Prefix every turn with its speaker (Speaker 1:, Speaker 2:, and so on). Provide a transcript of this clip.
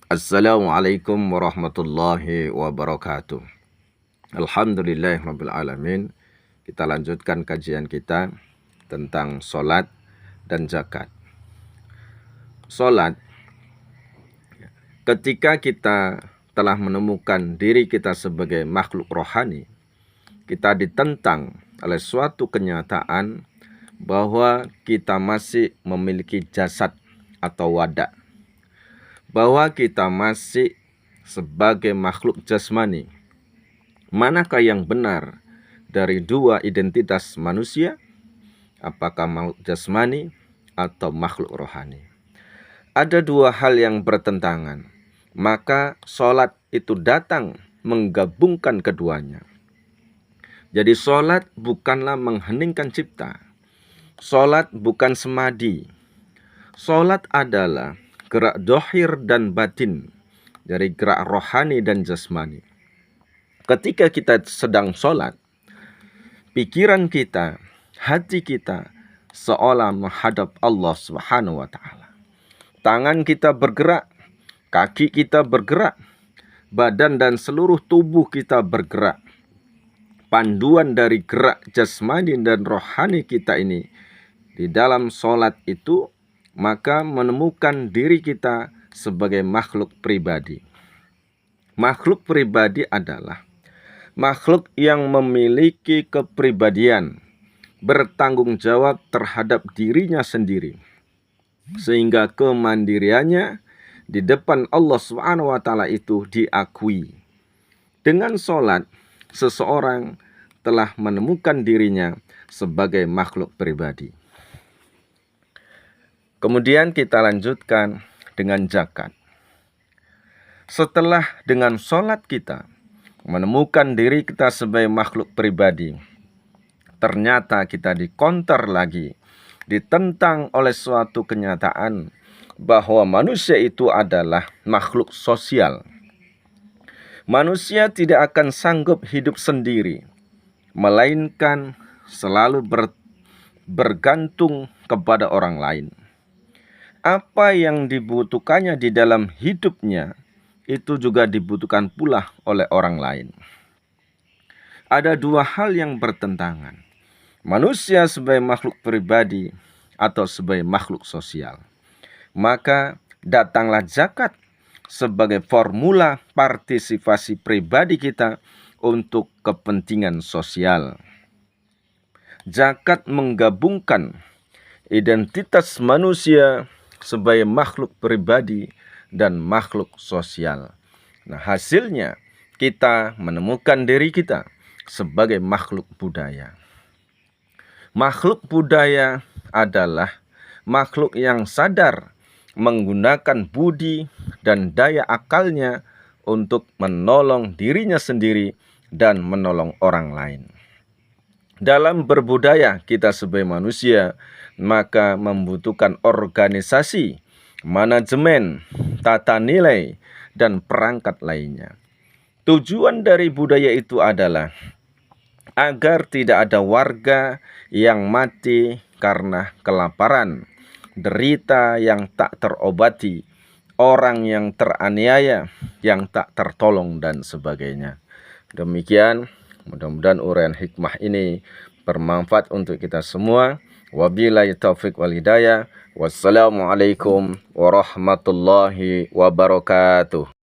Speaker 1: Assalamualaikum warahmatullahi wabarakatuh. Alhamdulillahirabbil alamin. Kita lanjutkan kajian kita tentang solat dan zakat. Solat, ketika kita telah menemukan diri kita sebagai makhluk rohani, kita ditentang oleh suatu kenyataan bahwa kita masih memiliki jasad atau wadah, bahwa kita masih sebagai makhluk jasmani. Manakah yang benar dari dua identitas manusia? Apakah makhluk jasmani atau makhluk rohani? Ada dua hal yang bertentangan. Maka sholat itu datang menggabungkan keduanya. Jadi sholat bukanlah mengheningkan cipta. Sholat bukan semadi. Sholat adalah gerak dohir dan batin, dari gerak rohani dan jasmani. Ketika kita sedang sholat, pikiran kita, hati kita seolah menghadap Allah Subhanahu wa ta'ala. Tangan kita bergerak, kaki kita bergerak, badan dan seluruh tubuh kita bergerak. Panduan dari gerak jasmani dan rohani kita ini di dalam sholat itu, maka menemukan diri kita sebagai makhluk pribadi. Makhluk pribadi adalah makhluk yang memiliki kepribadian, bertanggung jawab terhadap dirinya sendiri, sehingga kemandiriannya di depan Allah Subhanahu wa ta'ala itu diakui. Dengan sholat, seseorang telah menemukan dirinya sebagai makhluk pribadi. Kemudian kita lanjutkan dengan zakat. Setelah dengan sholat kita menemukan diri kita sebagai makhluk pribadi, ternyata kita dikonter lagi, ditentang oleh suatu kenyataan bahwa manusia itu adalah makhluk sosial. Manusia tidak akan sanggup hidup sendiri, melainkan selalu bergantung kepada orang lain. Apa yang dibutuhkannya di dalam hidupnya, itu juga dibutuhkan pula oleh orang lain. Ada dua hal yang bertentangan. Manusia sebagai makhluk pribadi atau sebagai makhluk sosial. Maka datanglah zakat sebagai formula partisipasi pribadi kita untuk kepentingan sosial. Zakat menggabungkan identitas manusia sebagai makhluk pribadi dan makhluk sosial. Nah, hasilnya kita menemukan diri kita sebagai makhluk budaya. Makhluk budaya adalah makhluk yang sadar menggunakan budi dan daya akalnya untuk menolong dirinya sendiri dan menolong orang lain. Dalam berbudaya kita sebagai manusia, maka membutuhkan organisasi, manajemen, tata nilai, dan perangkat lainnya. Tujuan dari budaya itu adalah agar tidak ada warga yang mati karena kelaparan, derita yang tak terobati, orang yang teraniaya, yang tak tertolong, dan sebagainya. Demikian, mudah-mudahan uraian hikmah ini bermanfaat untuk kita semua. Wabillahi taufiq wal hidayah. Wassalamualaikum warahmatullahi wabarakatuh.